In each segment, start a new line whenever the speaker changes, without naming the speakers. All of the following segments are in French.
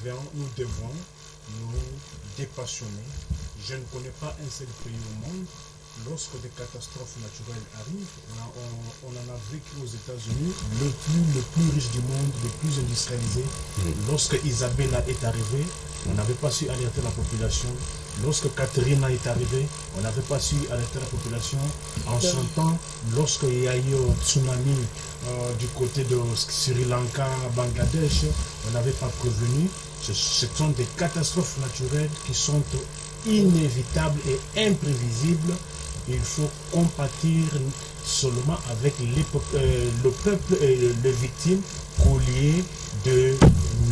nous devons nous dépassionner. Je ne connais pas un seul pays au monde. Lorsque des catastrophes naturelles arrivent, on en a vécu aux États-Unis, le plus riche du monde, le plus industrialisé. Lorsque Isabella est arrivée, on n'avait pas su alerter la population. Lorsque Katrina est arrivée, on n'avait pas su alerter la population. En son temps, lorsqu'il y a eu un tsunami du côté de Sri Lanka, Bangladesh, on n'avait pas prévenu. Ce sont des catastrophes naturelles qui sont inévitables et imprévisibles. Il faut compatir seulement avec le peuple et les victimes qu'au lieu de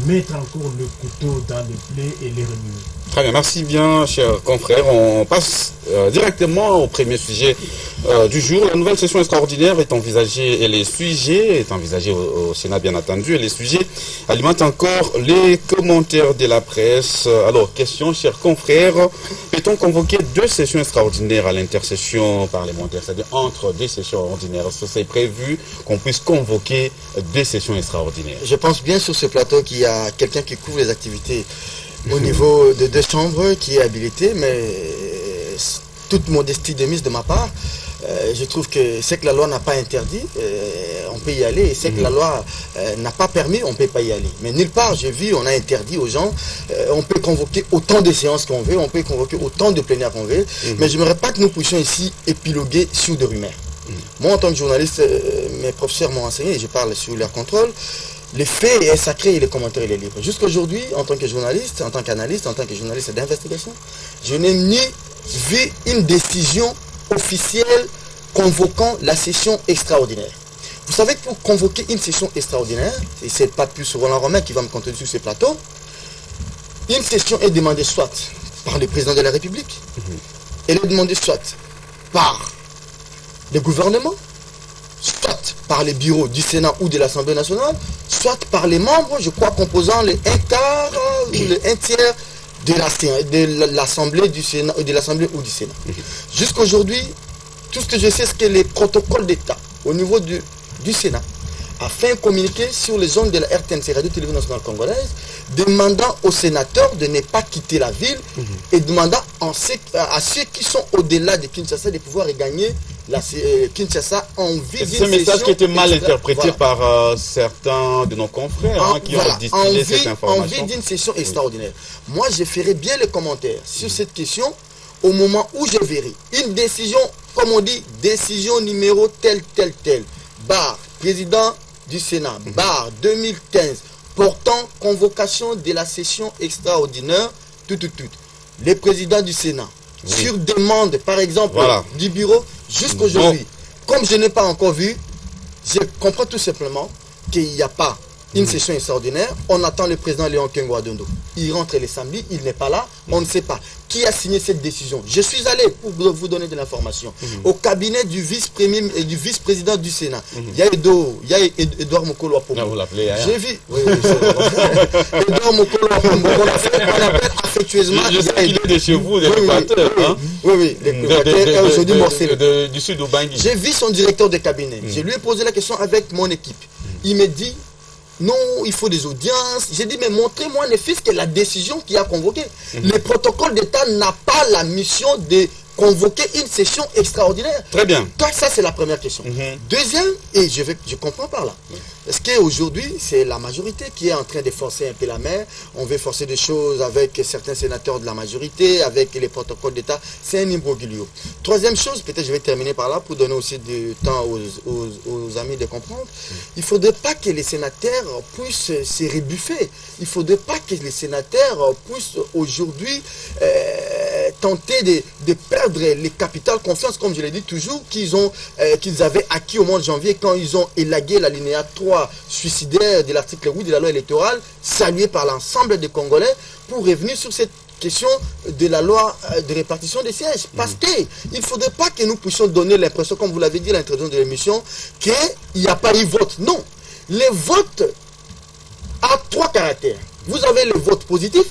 mettre encore le couteau dans les plaies et les remuer.
Très bien, merci bien, chers confrères. On passe directement au premier sujet du jour. La nouvelle session extraordinaire est envisagée et les sujets, est envisagée au Sénat bien entendu, et les sujets alimentent encore les commentaires de la presse. Alors, question, chers confrères, peut-on convoquer 2 sessions extraordinaires à l'intercession parlementaire, c'est-à-dire entre 2 sessions ordinaires? Est-ce que c'est prévu qu'on puisse convoquer 2 sessions extraordinaires?
Je pense bien sur ce plateau qu'il y a quelqu'un qui couvre les activités au niveau de 2 chambres qui est habilité, mais toute modestie de mise de ma part, je trouve que c'est que la loi n'a pas interdit, on peut y aller, et c'est que la loi n'a pas permis, on ne peut pas y aller. Mais nulle part, j'ai vu, on a interdit aux gens, on peut convoquer autant de séances qu'on veut, on peut convoquer autant de plénières qu'on veut, mais je n'aimerais pas que nous puissions ici épiloguer sur des rumeurs. Moi, en tant que journaliste, mes professeurs m'ont enseigné, et je parle sous leur contrôle, les faits est sacré et les commentaires il est libre. Jusqu'aujourd'hui, en tant que journaliste, en tant qu'analyste, en tant que journaliste d'investigation, je n'ai ni vu une décision officielle convoquant la session extraordinaire. Vous savez que pour convoquer une session extraordinaire, et c'est pas plus Roland Romain qui va me contredire sur ce plateau, une session est demandée soit par le président de la République, elle est demandée soit par le gouvernement, soit par les bureaux du Sénat ou de l'Assemblée nationale, soit par les membres, je crois, composant le 1/4 ou le 1/3 de l'Assemblée du Sénat, de l'Assemblée ou du Sénat. Jusqu'aujourd'hui, tout ce que je sais, c'est que les protocoles d'État au niveau du Sénat a fait un communiqué sur les zones de la RTNC, Radio-Télévision Nationale Congolaise, demandant aux sénateurs de ne pas quitter la ville et demandant à ceux qui sont au-delà de Kinshasa de pouvoir regagner Kinshasa en vie d'une
session. Ce message qui était mal interprété
voilà.
par certains de nos confrères qui ont distillé cette information.
En vue d'une session extraordinaire. Moi, je ferai bien les commentaires sur cette question au moment où je verrai une décision, comme on dit, décision numéro tel, barre, président du Sénat, barre 2015, portant convocation de la session extraordinaire, tout. Les présidents du Sénat, sur demande, par exemple, du bureau, jusqu'aujourd'hui, comme je n'ai pas encore vu, je comprends tout simplement qu'il n'y a pas une session extraordinaire. On attend le président Léon Kengo Adondo. Il rentre le samedi, il n'est pas là, on ne sait pas. Qui a signé cette décision? Je suis allé, pour vous donner de l'information, au cabinet du vice-premier et du vice-président du Sénat. Il y a Edouard Mokolo Apomo.
Vous l'appelez, hein?
J'ai vu. Oui, Edouard Mokolo Apomo. On l'appelle affectueusement.
Je sais qu'il est de chez vous, de l'Équateur.
Oui, l'Équateur est aujourd'hui morcelé.
Du sud au Bangui.
J'ai vu son directeur de cabinet. Je lui ai posé la question avec mon équipe. Il me dit, non, il faut des audiences. J'ai dit, mais montrez-moi ne fût-ce que la décision qui a convoqué. Le protocole d'État n'a pas la mission de convoquer une session extraordinaire.
Très bien.
Donc ça, c'est la première question. Deuxième, et je comprends par là. Parce qu'aujourd'hui, c'est la majorité qui est en train de forcer un peu la main. On veut forcer des choses avec certains sénateurs de la majorité, avec les protocoles d'État. C'est un imbroglio. Troisième chose, peut-être je vais terminer par là pour donner aussi du temps aux amis de comprendre. Il ne faudrait pas que les sénateurs puissent se rebuffer. Il ne faudrait pas que les sénateurs puissent aujourd'hui tenter de perdre les capitales confiance, comme je l'ai dit toujours, qu'ils avaient acquis au mois de janvier quand ils ont élagué l'alinéa 3 suicidaire de l'article 8 de la loi électorale, salué par l'ensemble des Congolais, pour revenir sur cette question de la loi de répartition des sièges. Parce qu'il ne faudrait pas que nous puissions donner l'impression, comme vous l'avez dit à l'introduction de l'émission, qu'il n'y a pas eu vote. Non. Les votes a 3 caractères. Vous avez le vote positif,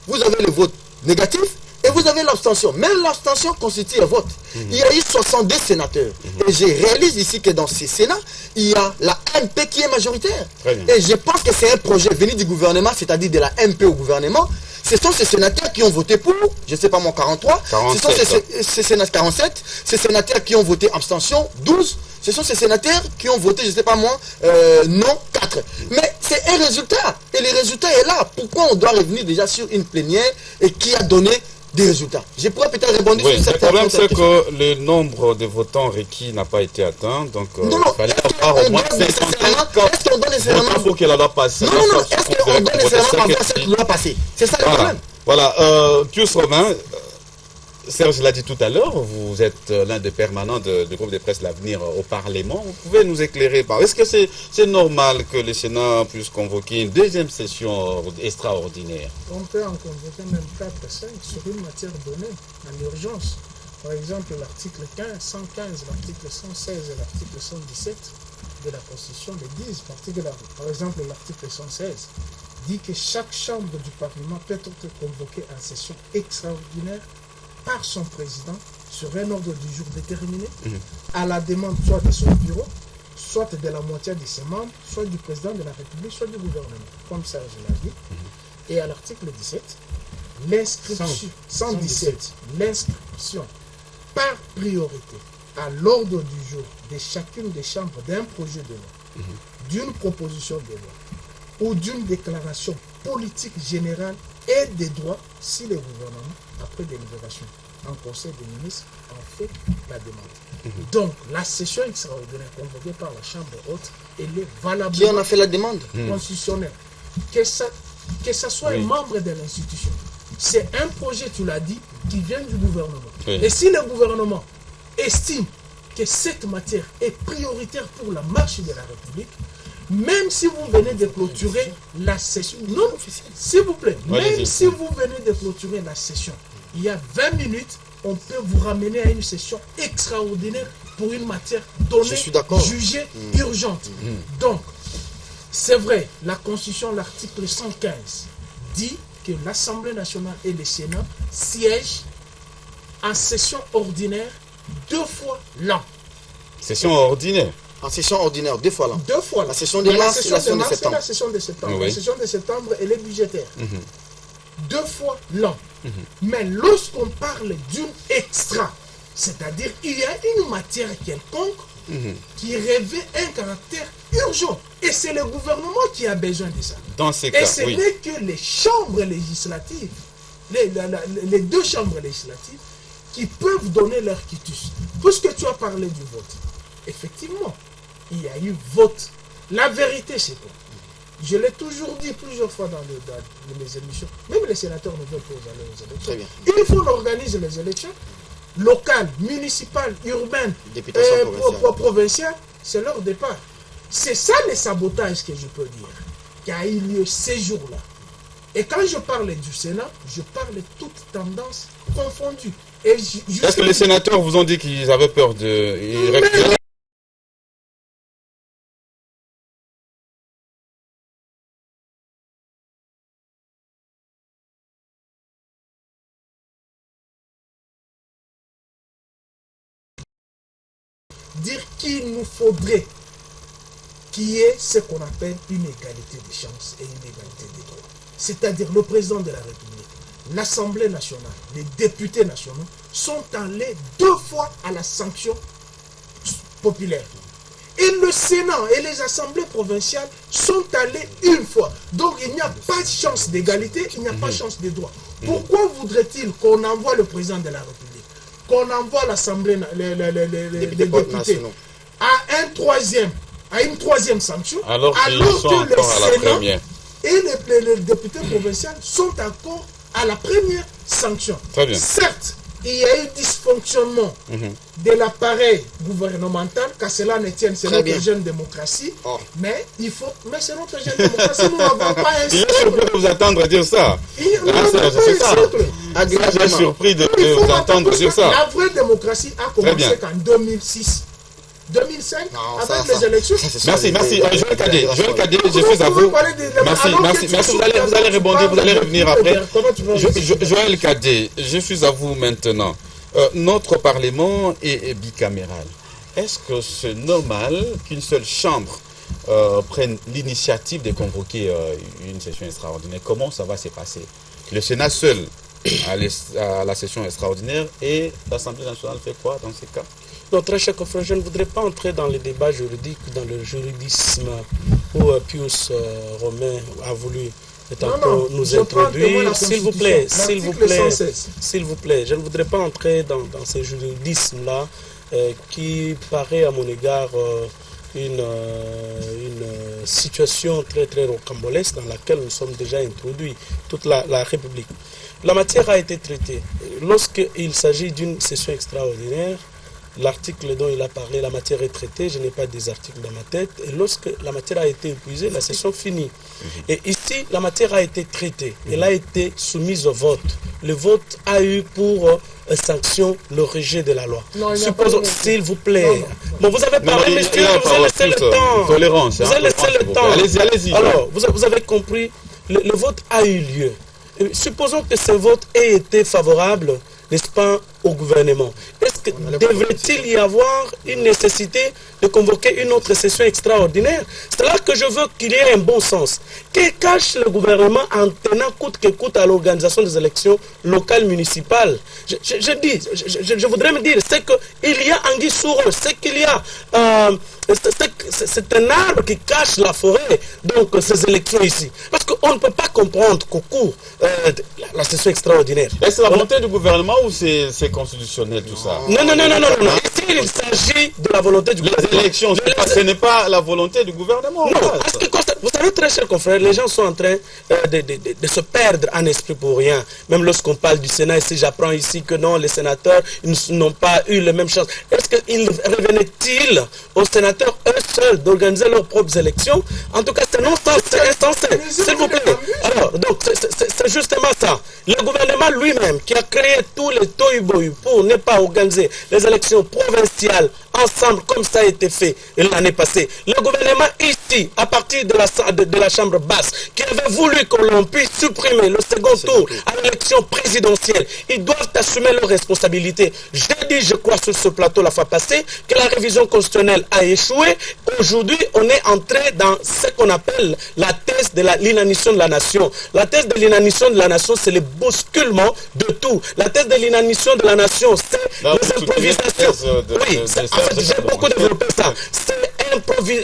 vous avez le vote négatif, Et vous avez l'abstention. Même l'abstention constitue un vote. Il y a eu 62 sénateurs. Et je réalise ici que dans ces Sénats, il y a la MP qui est majoritaire. Et je pense que c'est un projet venu du gouvernement, c'est-à-dire de la MP au gouvernement. Ce sont ces sénateurs qui ont voté pour, je ne sais pas moi, 43.
47,
ce sont ces sénateurs 47. Ces sénateurs qui ont voté abstention, 12. Ce sont ces sénateurs qui ont voté, je ne sais pas moi, non, 4. Mais c'est un résultat. Et le résultat est là. Pourquoi on doit revenir déjà sur une plénière et qui a donné des résultats? Je pourrais peut-être répondre sur cette question.
Le problème, c'est que le nombre de votants requis n'a pas été atteint. Donc, il fallait avoir au moins 50.
Est-ce qu'on donne nécessairement
pour que la loi passe?
Non, est-ce qu'on donne nécessairement avoir cette loi passée? C'est ça le problème.
Voilà. Pius Romain, Serge l'a dit tout à l'heure, vous êtes l'un des permanents du groupe de presse L'Avenir au Parlement. Vous pouvez nous éclairer par... Est-ce que c'est normal que le Sénat puisse convoquer une deuxième session extraordinaire?
On peut en convoquer même 4 à 5 sur une matière donnée, en urgence. Par exemple, l'article 115, l'article 116 et l'article 117 de la Constitution le disent particulièrement. Par exemple, l'article 116 dit que chaque chambre du Parlement peut être convoquée en session extraordinaire par son président sur un ordre du jour déterminé, à la demande soit de son bureau, soit de la moitié de ses membres, soit du président de la République, soit du gouvernement, comme ça je l'ai dit. Et à l'article 17, l'inscription, 117, l'inscription par priorité à l'ordre du jour de chacune des chambres d'un projet de loi, d'une proposition de loi ou d'une déclaration politique générale et des droits si le gouvernement, après délibération en Conseil des ministres, en fait la demande. Donc, la session extraordinaire convoquée par la Chambre haute, elle est valable.
Qui en a fait la demande?
Constitutionnelle. Que ça soit un membre de l'institution. C'est un projet, tu l'as dit, qui vient du gouvernement. Et si le gouvernement estime que cette matière est prioritaire pour la marche de la République, même si vous venez de clôturer la session, non, s'il vous plaît, même si vous venez de clôturer la session, il y a 20 minutes, on peut vous ramener à une session extraordinaire pour une matière donnée, jugée urgente. Donc, c'est vrai, la Constitution, l'article 115, dit que l'Assemblée nationale et le Sénat siègent en session ordinaire 2 fois l'an.
Session ordinaire?
En session ordinaire, 2 fois l'an.
2 fois l'an.
La session de mars et la session de septembre.
La session de septembre. La session de septembre, elle est budgétaire. 2 fois l'an. Mais lorsqu'on parle d'une extra, c'est-à-dire il y a une matière quelconque qui revêt un caractère urgent. Et c'est le gouvernement qui a besoin de ça.
Dans ces cas,
et ce n'est que les chambres législatives, les 2 chambres législatives, qui peuvent donner leur quitus. Puisque tu as parlé du vote, effectivement, il y a eu vote. La vérité, c'est quoi? Je l'ai toujours dit plusieurs fois dans mes émissions. Même les sénateurs ne veulent pas aller aux élections.
Très bien.
Il faut organiser les élections locales, municipales, urbaines, provinciales. C'est leur départ. C'est ça le sabotage que je peux dire, qui a eu lieu ces jours-là. Et quand je parle du Sénat, je parle de toutes tendances confondues.
Est-ce que les sénateurs vous ont dit qu'ils avaient peur de...
dire qu'il nous faudrait qu'il y ait ce qu'on appelle une égalité des chances et une égalité des droits. C'est-à-dire le président de la République, l'Assemblée nationale, les députés nationaux sont allés 2 fois à la sanction populaire. Et le Sénat et les assemblées provinciales sont allés 1 fois. Donc il n'y a pas de chance d'égalité, il n'y a pas de chance de droit. Pourquoi voudrait-il qu'on envoie le président de la République, qu'on envoie l'Assemblée, les députés à une troisième sanction, alors que le Sénat et les députés provinciaux sont encore à la première sanction.
Très bien.
Certes, il y a eu dysfonctionnement de l'appareil gouvernemental, car cela ne tienne, c'est notre jeune démocratie. Mais c'est notre jeune démocratie, nous n'avons pas un...
Il est surpris de vous entendre dire ça. Je suis surpris de vous entendre dire ça.
La vraie démocratie a commencé qu'en 2006. 2005,
Non,
avec
ça,
les élections.
ça, c'est sûr,
Merci, merci. Joël Cadet, je
Comment
suis à
vous pouvez
vous.
parler
Merci,
alors
merci,
que
merci.
tu
Vous allez rebondir, vous allez revenir après.
Comment tu vas
Joël Cadet, je suis à vous maintenant. Notre Parlement est bicaméral. Est-ce que c'est normal qu'une seule chambre prenne l'initiative de convoquer une session extraordinaire? Comment ça va se passer? Le Sénat seul à la session extraordinaire et l'Assemblée nationale fait quoi dans ces cas?
Non, très cher confrère, je ne voudrais pas entrer dans les débats juridiques, dans le juridisme où Pius Romain a voulu tantôt nous introduire. S'il vous plaît, s'il vous plaît, je ne voudrais pas entrer dans ces juridismes-là qui paraît à mon égard une situation très très rocambolesque dans laquelle nous sommes déjà introduits, toute la République. La matière a été traitée. Lorsqu'il s'agit d'une session extraordinaire, l'article dont il a parlé, la matière est traitée, je n'ai pas des articles dans ma tête, et lorsque la matière a été épuisée, la session finit. Et ici, la matière a été traitée, elle a été soumise au vote. Le vote a eu pour sanction le rejet de la loi. Supposons, s'il vous plaît. Bon, vous avez parlé, monsieur, vous avez laissé le temps.
Tolérance.
Vous avez laissé le temps.
Allez-y, allez-y.
Alors, vous avez compris, le vote a eu lieu. Supposons que ce vote ait été favorable, n'est-ce pas, au gouvernement. Est-ce que devrait-il y avoir une nécessité de convoquer une autre session extraordinaire? C'est là que je veux qu'il y ait un bon sens. Que cache le gouvernement en tenant coûte que coûte à l'organisation des élections locales municipales? Je voudrais me dire, c'est qu'il y a anguille sous roche, c'est qu'il y a... c'est un arbre qui cache la forêt, donc ces élections ici. Parce qu'on ne peut pas comprendre qu'au cours de la session extraordinaire...
Est-ce la volonté du gouvernement ou c'est constitutionnel tout ça?
Non. Ici, il s'agit de la volonté du gouvernement.
Les élections, ce n'est pas la volonté du gouvernement.
Non, vous savez, très chers confrères, les gens sont en train de se perdre en esprit pour rien. Même lorsqu'on parle du Sénat, ici, j'apprends ici que non, les sénateurs n'ont pas eu les mêmes chances. Est-ce qu'il revenait-il aux sénateurs eux seuls d'organiser leurs propres élections? En tout cas, c'est non-sens, c'est insensé. S'il vous plaît. Alors, donc, c'est justement ça. Le gouvernement lui-même, qui a créé tous les tohu-bohu pour ne pas organiser les élections provinciales ensemble, comme ça a été fait l'année passée. Le gouvernement ici, à partir de la chambre basse, qui avait voulu que l'on puisse supprimer le second tour à l'élection présidentielle, ils doivent assumer leurs responsabilités. J'ai dit, je crois, sur ce plateau la fois passée, que la révision constitutionnelle a échoué. Aujourd'hui, on est entré dans ce qu'on appelle la thèse de l'inanition de la nation. La thèse de l'inanition de la nation, c'est le bousculement de tout. La thèse de l'inanition de la nation, c'est les improvisations. Oui, en fait, j'ai beaucoup développé ça. C'est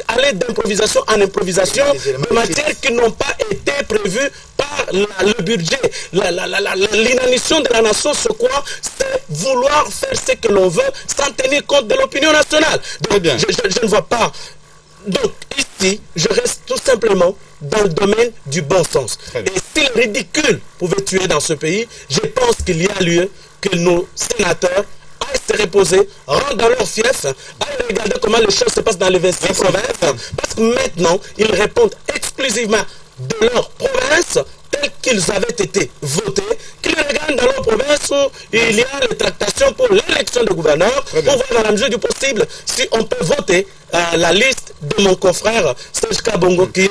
aller d'improvisation en improvisation de matières qui n'ont pas été prévues par le budget. L'inanition de la nation, c'est quoi? C'est vouloir faire ce que l'on veut sans tenir compte de l'opinion nationale. Donc, je ne vois pas. Donc, ici, je reste tout simplement dans le domaine du bon sens. Et si le ridicule pouvait tuer dans ce pays, je pense qu'il y a lieu que nos sénateurs aillent se reposer, rentrent dans leur fief, aillent regarder comment les choses se passent dans les 26 provinces, parce que maintenant, ils répondent exclusivement de leur province tels qu'ils avaient été votés, qu'ils regardent dans leur province où il y a les tractations pour l'élection de gouverneur, pour voir dans la mesure du possible si on peut voter la liste de mon confrère Serge Kabongo qui est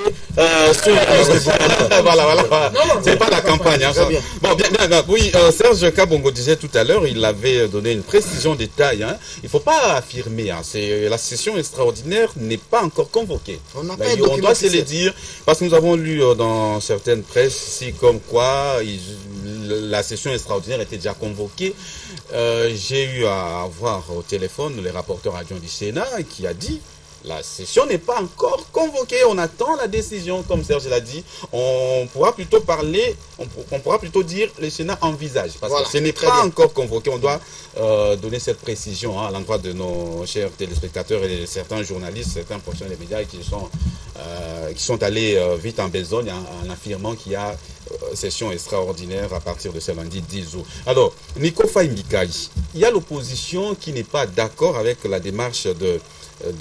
sur la liste de gouverneur.
Voilà. C'est pas la campagne. Hein, bon, bien. Oui, Serge Kabongo disait tout à l'heure, il avait donné une précision des tailles. Hein. Il ne faut pas affirmer. Hein, la session extraordinaire n'est pas encore convoquée. On doit se le dire, parce que nous avons lu dans certaines presses ici comme quoi la session extraordinaire était déjà convoquée. J'ai eu à avoir au téléphone le rapporteur adjoint du Sénat qui a dit la session n'est pas encore convoquée, on attend la décision, comme Serge l'a dit. On pourra plutôt parler, on pourra plutôt dire le Sénat envisage, parce que ce n'est pas encore convoqué. On doit donner cette précision à l'endroit de nos chers téléspectateurs et certains journalistes, certains professionnels des médias qui sont allés vite en besogne en affirmant qu'il y a session extraordinaire à partir de ce lundi 10 août. Alors, Nico Faye-Mbikai, il y a l'opposition qui n'est pas d'accord avec la démarche de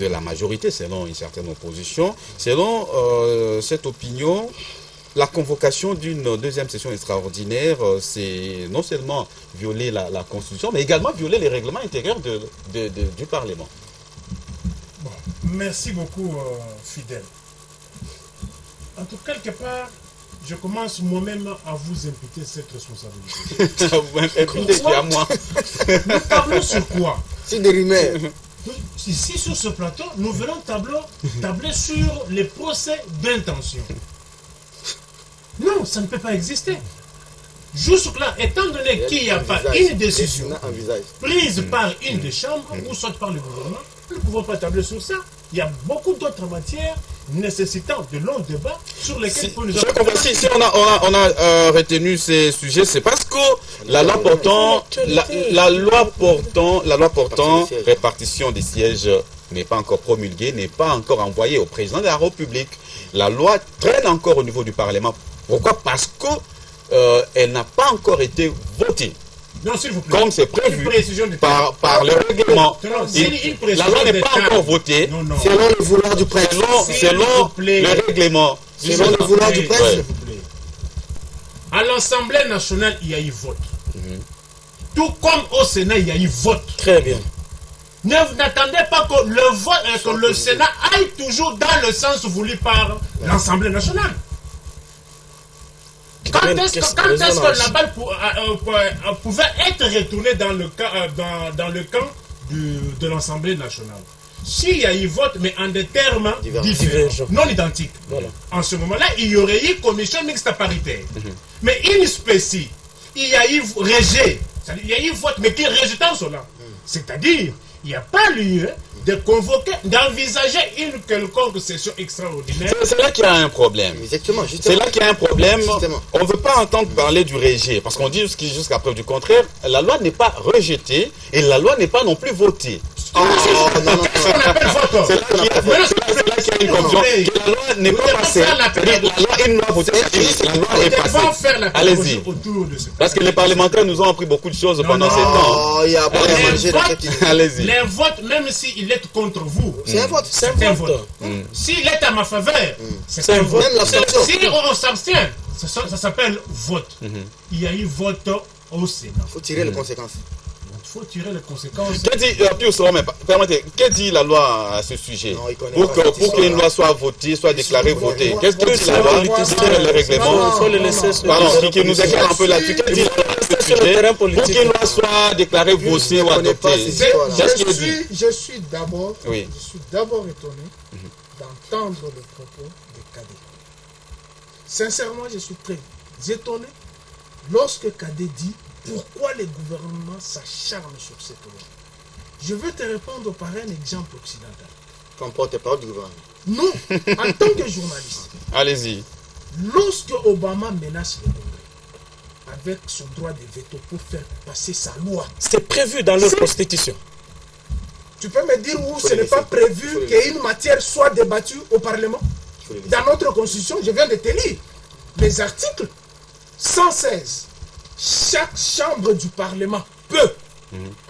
la majorité, selon une certaine opposition. Selon cette opinion, la convocation d'une deuxième session extraordinaire, c'est non seulement violer la Constitution, mais également violer les règlements intérieurs du Parlement.
Merci beaucoup, Fidèle. En tout cas, quelque part, je commence moi-même à vous imputer cette responsabilité.
Imputez à moi.
Nous parlons sur quoi?
C'est des rumeurs.
Ici, sur ce plateau, nous verrons tabler sur les procès d'intention. Non, ça ne peut pas exister. Jusque-là, étant donné qu'il n'y a pas une décision prise par une des chambres, ou soit par le gouvernement, nous ne pouvons pas tabler sur ça. Il y a beaucoup d'autres matières nécessitant de longs débats sur lesquels nous avons...
Si on a retenu ces sujets, c'est parce que la loi portant répartition des sièges n'est pas encore promulguée, n'est pas encore envoyée au président de la République. La loi traîne encore au niveau du Parlement. Pourquoi? Parce que elle n'a pas encore été votée.
Non, s'il vous plaît.
Comme c'est prévu par le règlement. La loi n'est pas encore votée.
Selon le vouloir du prêtre.
Selon le règlement.
Selon le vouloir du prêtre.
À l'Assemblée nationale, il y a eu vote. Tout comme au Sénat, il y a eu vote.
Très bien.
N'attendez pas que le vote, que le Sénat aille toujours dans le sens voulu par l'Assemblée nationale. Quand est-ce que la balle pouvait être retournée dans le camp de l'Assemblée nationale? S'il y a eu vote, mais en des termes différents, non identiques. Voilà. En ce moment-là, il y aurait eu commission mixte paritaire. Mais in spécie, il y a eu rejet. Il y a eu vote, mais qui est rejetant cela. C'est-à-dire, il n'y a pas lieu de convoquer, d'envisager une quelconque session extraordinaire.
C'est là qu'il y a un problème.
Exactement,
c'est là qu'il y a un problème. On ne veut pas entendre parler du rejet, parce qu'on dit jusqu'à preuve du contraire, la loi n'est pas rejetée et la loi n'est pas non plus votée.
Qu'est-ce qu'on appelle vote?
C'est là qu'il y a une confusion. La loi n'est pas passée. La loi est une loi votée. La loi est passée. Allez-y. Parce que les parlementaires nous ont appris beaucoup de choses pendant ces temps.
Allez-y. Les votes, même s'il est contre vous,
c'est un vote.
C'est un vote. S'il est à ma faveur, c'est un vote. Si on s'abstient, ça s'appelle vote. Il y a eu vote au Sénat.
Il faut tirer les conséquences.
Il faut tirer les conséquences.
Que dit la loi à ce sujet? Pour qu'une loi soit votée, soit déclarée votée, qu'est-ce que dit la loi? Le règlement. Pardon, qui nous éclaire un peu là-dessus. Que dit la loi à ce sujet? Pour qu'une loi soit déclarée votée ou adoptée.
Je suis d'abord étonné d'entendre le propos de Kadé. Sincèrement, je suis très étonné lorsque Kadé dit pourquoi les gouvernements s'acharnent sur cette loi. Je veux te répondre par un exemple occidental.
Comme porte-parole du gouvernement.
Non, en tant que journaliste.
Allez-y.
Lorsque Obama menace le Congrès avec son droit de veto pour faire passer sa loi.
C'est prévu dans leur constitution.
Tu peux me dire où ce n'est pas prévu qu'une matière soit débattue au Parlement? Dans notre constitution, je viens de te lire les articles 116. Chaque chambre du Parlement peut.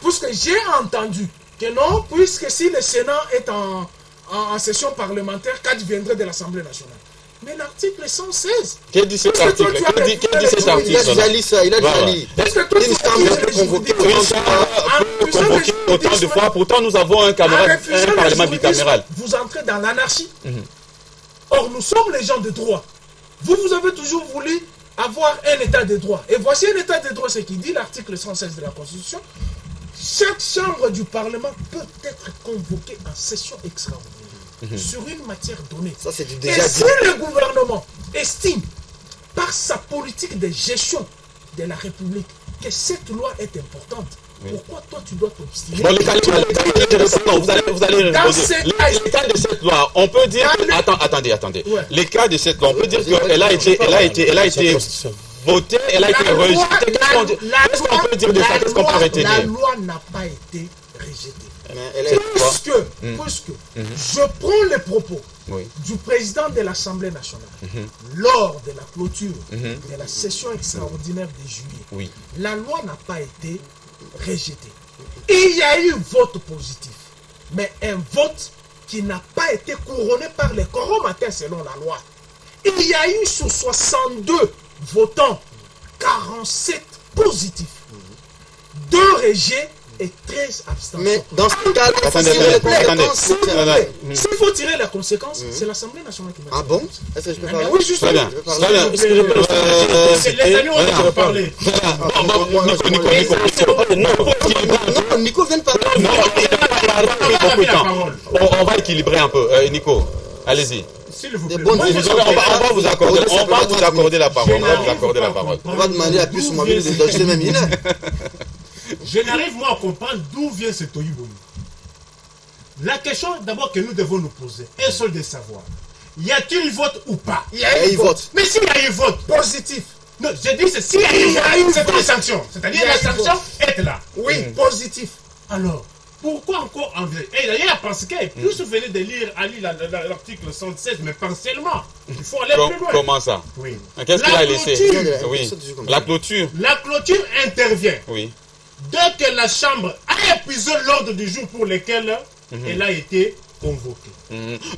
Puisque j'ai entendu que non, puisque si le Sénat est en session parlementaire, qu'adviendrait de l'Assemblée nationale. Mais l'article 116.
Qui dit cet article? Qui dit cet article?
Il a déjà lu ça, il a déjà lu.
Est-ce que toi,
une chambre peut convoquer autant de fois. Pourtant, nous avons un parlement bicaméral.
Vous entrez dans l'anarchie. Or, nous sommes les gens de droit. Vous avez toujours voulu avoir un état de droit. Et voici un état de droit, ce qui dit l'article 116 de la Constitution. Chaque chambre du Parlement peut être convoquée en session extraordinaire sur une matière donnée.
Ça, c'est
et si le gouvernement estime, par sa politique de gestion de la République, que cette loi est importante, pourquoi toi tu dois t'obstiner?
Bon, vous allez les cas de cette loi, on peut dire... Attendez. Les cas de cette loi, on peut dire qu'elle a été votée, elle a été rejetée. Qu'est-ce qu'on peut dire de ça? Qu'est-ce qu'on peut retenir?
La loi n'a pas été rejetée. Puisque je prends les propos du président de l'Assemblée nationale lors de la clôture de la session extraordinaire de juillet. La loi n'a pas été rejeté. Il y a eu vote positif, mais un vote qui n'a pas été couronné par les coromataires selon la loi. Il y a eu sur 62 votants, 47 positifs, 2 rejets est très abstention.
Mais dans ce cas,
Attendez.
S'il faut tirer les conséquences, c'est l'Assemblée nationale qui va tirer.
Ah bon? Est-ce que je peux parler?
Oui, juste.
Très bien. Très bien.
Les amis, on va parler.
Non, Nico vient de parler.
On va équilibrer un peu. Nico, allez-y.
S'il vous
Des
plaît.
bonnes
Moi,
idées.
je-
On va vous accorder la parole. On va vous accorder la parole.
On va demander à plus mobile de dodger même une heure.
Je n'arrive moi à comprendre d'où vient ce tohu-bohu. La question d'abord que nous devons nous poser est seule de savoir. Y a-t-il vote ou pas?
Il y a eu vote
Mais s'il y a eu vote,
positif.
non, je dis c'est s'il y a eu vote, c'est une sanction. C'est-à-dire
Il y a
la
eu
sanction est là.
Oui, positif.
Alors, pourquoi encore enlever? Et d'ailleurs, parce que plus vous venez de lire l'article 116, mais partiellement, il faut aller plus loin.
Comment ça?
Oui.
Qu'est-ce qu'il a laissé?
clôture,
Oui. La clôture.
La clôture intervient
Oui.
dès que la Chambre a épuisé l'ordre du jour pour lequel elle a été convoquée.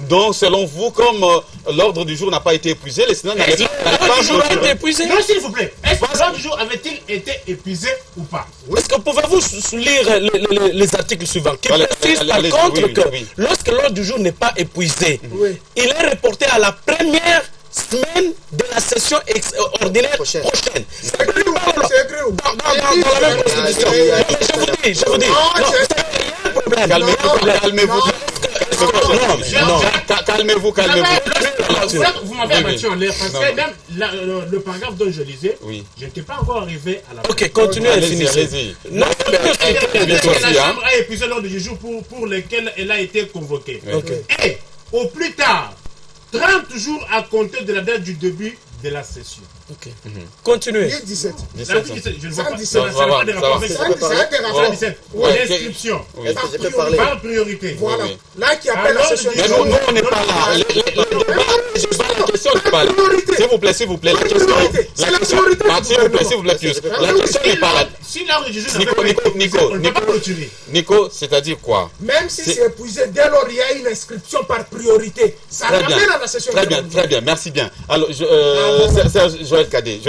Donc, selon vous, comme l'ordre du jour n'a pas été épuisé, les Sénats n'allaient
L'ordre du jour a été épuisé.
Non, s'il vous plaît, est-ce que l'ordre du jour avait-il été épuisé ou pas?
Est-ce que pouvez-vous lire les articles suivants qui
Allez,
précisent par
allez,
contre
oui,
que
oui.
lorsque l'ordre du jour n'est pas épuisé,
Oui.
il est reporté à la première semaine de la session ordinaire
Prochaine.
prochaine.
C'est écrit où? C'est écrit où?
Dans la même constitution. Non, mais je vous dis.
Non,
Non,
c'est-
il y a un problème.
Calmez-vous.
Non.
Calmez-vous.
Vous m'avez
Oui,
abattu en l'air parce
Non,
que
mais-
même le paragraphe dont je lisais,
Oui.
je n'étais pas encore arrivé à la fin.
Ok, continuez et
Allez-y,
finissez.
allez-y.
Non,
Dès que
aussi,
la
hein.
Chambre a épuisé l'ordre du jour pour lequel elle a été convoquée.
Ok.
Et au plus tard, 30 jours à compter de la date du début de la session.
Ok. Continuez.
17.
L'article 17, je ne vois pas.
117,
Ça n'a pas de rapport avec
Ça
ça.
peut parler.
117.
Ouais.
L'inscription.
Oui.
Est-ce que je peux parler?
Par priorité.
Voilà.
Oui.
Là qui appelle la
Alors,
session.
Mais nous, on n'est pas là. Le débat, c'est pas la question qui parle. S'il vous plaît, la question.
C'est la priorité du
S'il vous plaît, Pius. La question n'est pas là.
Si l'ordre du jour
Nico,
n'avait pas été
Nico,
épuisé, on ne peut pas
Nico.
clôturer.
Nico, c'est-à-dire quoi?
Même si c'est épuisé, dès lors il y a une inscription par priorité. Ça
Très bien,
ramène à la session.
très bien, merci bien. Alors, Serge Joël Cadet,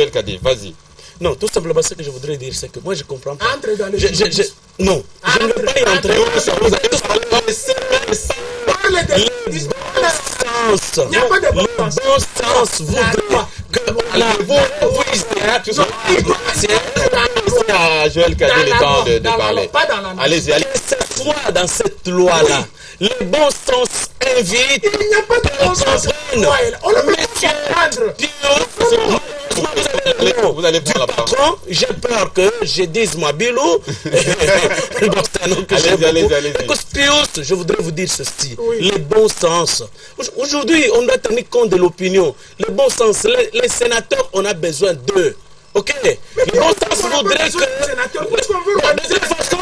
vas-y.
Non, tout simplement ce que je voudrais dire, c'est que moi je comprends pas.
Entre dans les
Non, je ne veux pas y entrer. Vous avez
Parlez de
le bon sens.
Il n'y a pas de bon
Le
sens.
bon sens voudrait que la
C'est à Joël Cadet le temps de parler.
Pas dans la
Allez-y,
que ce soit dans cette loi-là. Le bon sens invite.
Il n'y a pas de bon sens. On ne peut pas comprendre.
Vous allez prendre la parole.
Patron, j'ai peur que je dise moi Bilou.
Allez-y.
Écoute, Pius, je voudrais vous dire ceci.
Oui.
Le bon sens. Aujourd'hui, on doit tenir compte de l'opinion. Le bon sens, les sénateurs, on a besoin d'eux. Ok? Le bon sens voudrait que... De toute façon,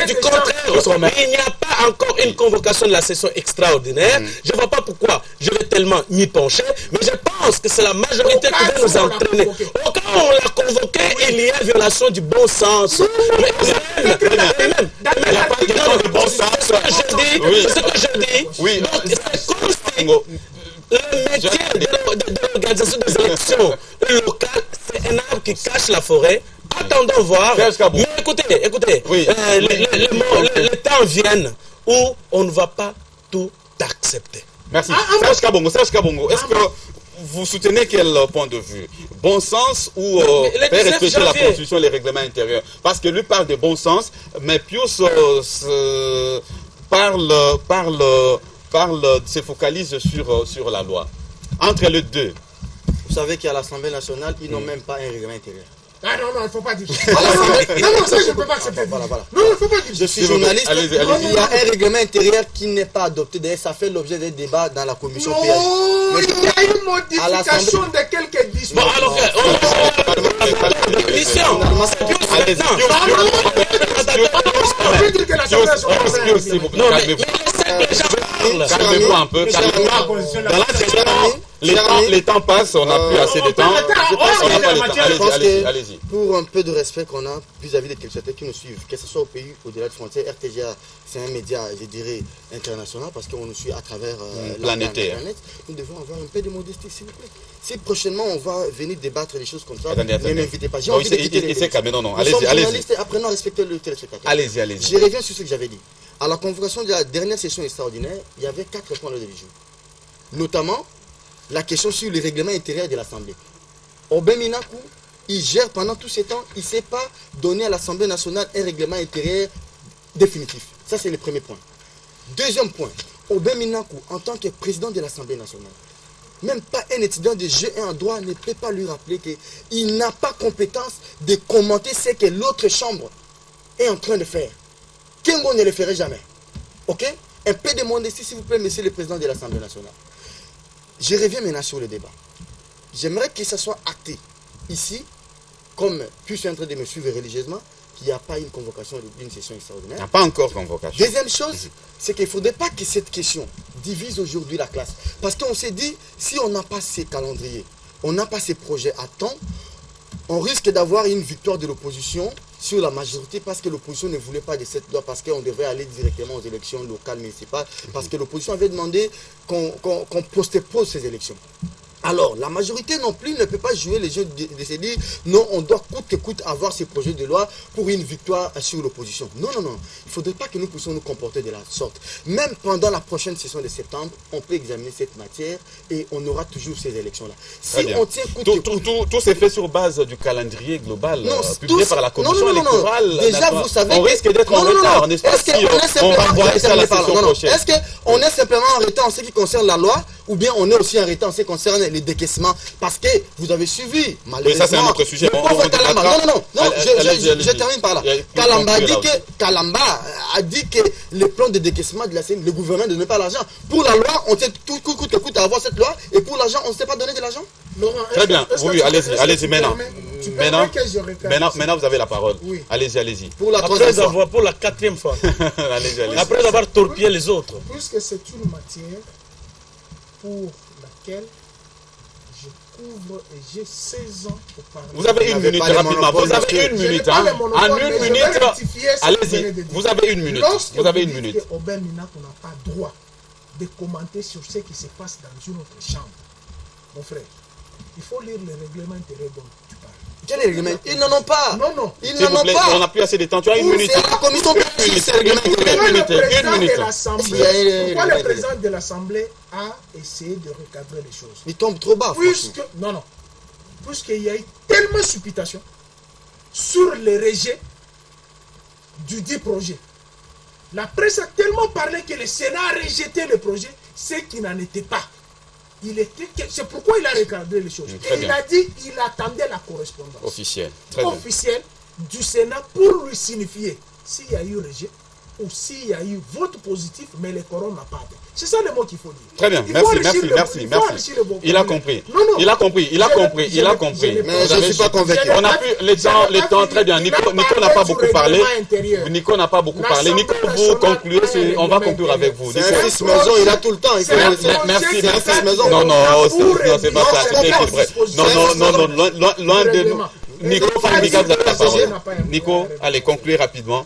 du contraire, il n'y a pas encore une convocation de la session extraordinaire. Je ne vois pas pourquoi je vais tellement m'y pencher, mais je pense que c'est la majorité qui va nous entraîner. Au cas où on l'a convoqué, il y a violation du bon sens. Mais même,
Il n'y a pas de question de bon sens.
ce que je dis,
Oui.
donc c'est comme si le métier de l'organisation des élections locales, c'est un arbre qui cache la forêt. Attendons voir. Mais écoutez,
Oui.
les temps viennent où on ne va pas tout accepter.
Merci. Serge Kabongo, est-ce que vous soutenez quel point de vue? Bon sens ou
Mais
faire
19
respecter la
janvier.
Constitution et les règlements intérieurs? Parce que lui parle de bon sens, mais Pius se focalise sur la loi. Entre les deux.
Vous savez qu'à l'Assemblée nationale, ils n'ont même pas un règlement intérieur.
Ah non, il ne faut pas dire ça. Non, ça je ne peux pas accepter.
Voilà.
Non, il ne faut pas dire ça.
Je suis journaliste.
Allez-y.
Il y a un règlement intérieur qui n'est pas adopté. D'ailleurs, ça fait l'objet des débats dans la commission
Non,
PH.
il y a une modification de quelques
Bon,
dispositions.
alors, mission.
Allez-y.
On peut dire que l'Assemblée nationale.
S'il vous plaît,
Non, mais
calmez-vous.
les gens parlent.
Calmez-vous un peu.
Mais
Calmez-vous.
la position de la-
Dans la session, Les temps passent, on n'a plus assez de temps. On n'a pas le temps. Allez-y.
Pour un peu de respect qu'on a vis-à-vis des téléspectateurs qui nous suivent, que ce soit au pays au-delà de frontières, RTGA, c'est un média, je dirais, international parce qu'on nous suit à travers
planétaire.
Internet. Nous devons avoir un peu de modestie, s'il vous plaît. Si prochainement on va venir débattre des choses comme ça, ne m'invitez pas. J'ai envie de quitter les médias.
Non,
allez-y. Journalistes, apprenons à respecter le téléspectateur.
Allez-y.
Je reviens sur ce que j'avais dit. À la convocation de la dernière session extraordinaire, il y avait 4 points de division. Notamment, la question sur le règlement intérieur de l'Assemblée. Aubin Minakou, il gère pendant tous ces temps, il ne sait pas donner à l'Assemblée nationale un règlement intérieur définitif. Ça, c'est le premier point. Deuxième point, Aubin Minakou, en tant que président de l'Assemblée nationale, même pas un étudiant de jeu et en droit ne peut pas lui rappeler qu'il n'a pas compétence de commenter ce que l'autre chambre est en train de faire. Kengo ne le ferait jamais. Ok? Un peu de modestie, s'il vous plaît, monsieur le président de l'Assemblée nationale. Je reviens maintenant sur le débat. J'aimerais que ça soit acté ici, comme puis je suis en train de me suivre religieusement, qu'il n'y a pas une convocation d'une session extraordinaire.
Il n'y a pas encore convocation.
Deuxième chose, c'est qu'il ne faudrait pas que cette question divise aujourd'hui la classe. Parce qu'on s'est dit, si on n'a pas ces calendriers, on n'a pas ces projets à temps, on risque d'avoir une victoire de l'opposition sur la majorité parce que l'opposition ne voulait pas de cette loi, parce qu'on devrait aller directement aux élections locales, municipales, parce que l'opposition avait demandé qu'on postpose ces élections. Alors, la majorité non plus ne peut pas jouer les jeux de se dire non, on doit coûte que coûte avoir ces projets de loi pour une victoire sur l'opposition. Non. Il ne faudrait pas que nous puissions nous comporter de la sorte. Même pendant la prochaine session de septembre, on peut examiner cette matière et on aura toujours ces élections-là. Si on tient
tout s'est fait sur base du calendrier global publié par la commission électorale.
Déjà, vous savez,
on risque d'être en retard, n'est-ce pas? On va voir ça la session prochaine.
Est-ce qu'on est simplement en retard en ce qui concerne la loi, ou bien on est aussi en retard en ce qui concerne les décaissements? Parce que vous avez suivi, malheureusement.
Oui, ça c'est un autre sujet.
Je termine par là. Kalamba a dit que le plan de décaissement de la CENI, le gouvernement ne donne pas l'argent. Pour la loi, on sait tout coûte à avoir cette loi, et pour l'argent, on ne sait pas donner de l'argent.
Très bien, oui, allez-y maintenant. Maintenant, vous avez la parole. Oui. Allez-y.
Pour la 4e fois.
Allez-y.
Après avoir torpillé les autres.
Puisque c'est une matière pour laquelle je couvre et j'ai 16 ans pour parler.
Vous avez une minute rapidement. Vous avez une minute. En une minute. Allez-y. Vous avez une minute. Vous avez une minute.
Aubin Minakou n'a pas droit de commenter sur ce qui se passe dans une autre chambre. Mon frère, il faut lire le règlement intérieur dont tu parles.
Quel règlement? Ils n'en ont pas.
Non.
Ils n'en ont pas.
On n'a plus assez de temps. Tu as une minute.
C'est la commission
Une minute.
Pourquoi le président de l'Assemblée a essayé de recadrer les choses?
Il tombe trop bas.
Puisqu'il y a eu tellement de supputation sur le rejet du dit projet. La presse a tellement parlé que le Sénat a rejeté le projet, ce qui n'en était pas. C'est pourquoi il a recadré les choses. Et il a dit qu'il attendait la correspondance
officielle
du Sénat pour lui signifier s'il y a eu rejet ou s'il y a eu vote positif, mais le quorum n'a pas atteint. C'est ça le mot qu'il faut dire.
Très bien, merci. Il a compris. Il a compris.
Mais je ne suis pas convaincu.
On a plus le temps, très bien. Nico n'a pas beaucoup parlé. Nico, vous concluez, on va conclure avec vous.
C'est un fils maison, il a tout le temps.
Merci.
Non,
c'est pas ça, c'était vrai. Non, loin de nous. Nico, Fandiga, vous avez la parole. Nico, allez, concluez rapidement.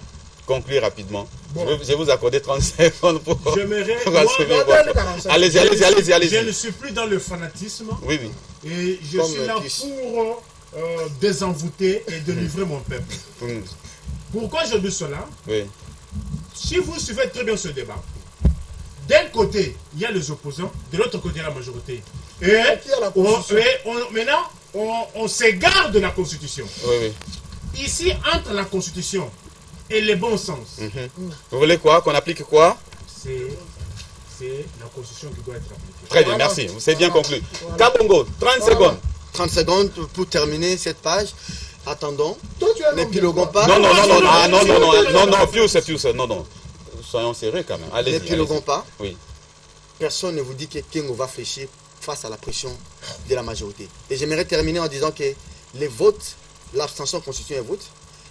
Bon. Je vais vous accorder 30 secondes pour achever. Allez-y.
Je ne suis plus dans le fanatisme.
Oui.
Et je suis là pour désenvoûter et délivrer mon peuple. Pourquoi je dis cela?
Oui.
Si vous suivez très bien ce débat, d'un côté, il y a les opposants, de l'autre côté, il y a la majorité. Et maintenant, on s'égare de la Constitution.
Oui.
Ici, entre la Constitution et le bon sens.
Vous voulez quoi? Qu'on applique quoi?
C'est la Constitution qui doit être appliquée.
Très bien, merci. C'est bien conclu. Kabongo, 30 secondes.
30 secondes pour terminer cette page. Attendons. N'épiloguons pas.
Non, Pius. Non. Soyons sérieux quand même. Allez-y.
N'épiloguons pas.
Oui.
Personne ne vous dit que Kengo va fléchir face à la pression de la majorité. Et j'aimerais terminer en disant que les votes, l'abstention constitue un vote,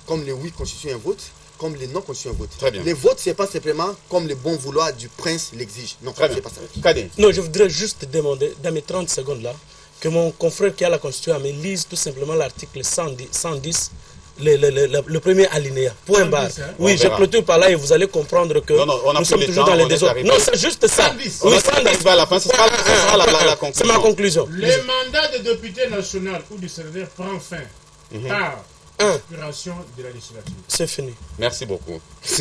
comme le oui constitue un vote, comme les non-constituants votent.
Très bien.
Les votes, ce n'est pas simplement comme le bon vouloir du prince l'exige. Non,
Très
c'est
bien.
pas ça.
Kadi.
Non, je voudrais juste demander, dans mes 30 secondes là, que mon confrère qui a la Constitution me lise tout simplement l'article 110 le premier alinéa. Point barre. Oui, je clôture par là et vous allez comprendre que nous sommes toujours dans les désordres. Non, c'est juste ça. Oui, 110.
À la fin, ce sera la conclusion.
C'est ma conclusion.
Le mandat de député national ou du sénateur prend fin par expiration de la législature.
C'est fini.
Merci beaucoup.
On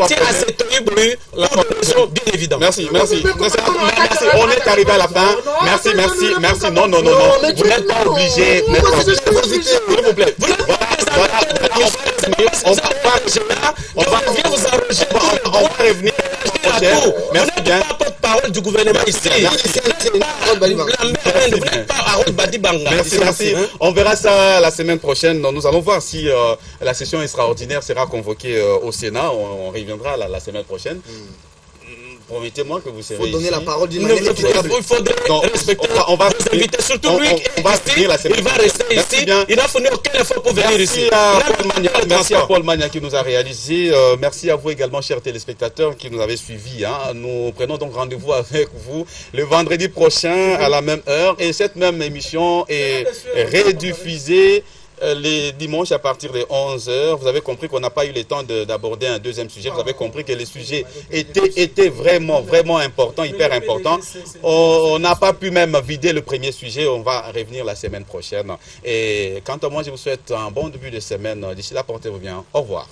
tient à cette bruit pour des raisons bien évidentes.
Merci. On est arrivé à la fin. Merci. Non. Vous n'êtes pas obligé. S'il vous plaît. On va revenir. Merci bien. Parole du gouvernement ici. Merci. On verra ça la semaine prochaine. Nous allons voir si la session extraordinaire sera convoquée au Sénat. On reviendra la semaine prochaine. Promettez-moi que vous serez ici.
Il faut donner la parole d'une manière équitable.
Il faudrait respecter
on va
inviter surtout lui qui
on va finir la semaine.
Il va rester ici. Il n'a fourni aucun effort pour venir ici.
Merci à Paul Magna qui nous a réalisé. Merci à vous également, chers téléspectateurs, qui nous avez suivis. Nous prenons donc rendez-vous avec vous le vendredi prochain à la même heure. Et cette même émission est rediffusée les dimanches à partir de 11h. Vous avez compris qu'on n'a pas eu le temps d'aborder un deuxième sujet. Vous avez compris que les sujets étaient vraiment importants, hyper importants. On n'a pas pu même vider le premier sujet. On va revenir la semaine prochaine. Et quant à moi, je vous souhaite un bon début de semaine. D'ici là, portez-vous bien. Au revoir.